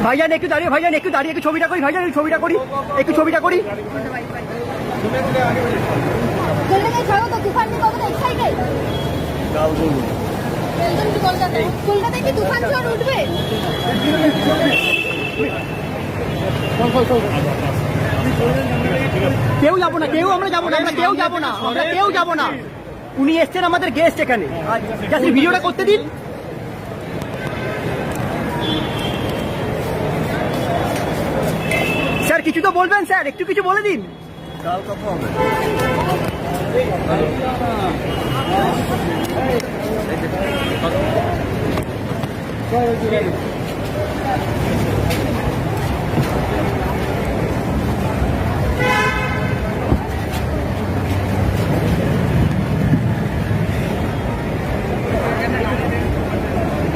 ভাইজান একটু দাঁড়িয়ে, ভাইজান একটু দাঁড়িয়ে, একটু ছবিটা করি, ভাইজান একটু ছবিটা করি, একটু ছবিটা করি। কলকাতায় কি তুফান ঝড় উঠবে? কেউ যাবো না, কেউ আমরা যাবো না, আমরা কেউ যাবো না, আমরা কেউ যাবো না। উনি এসছেন আমাদের গেস্ট এখানে, জাস্ট ভিডিওটা করতে দিন। স্যার কিছু তো বলবেন স্যার, একটু কিছু বলে দিন। কাল কত হবে?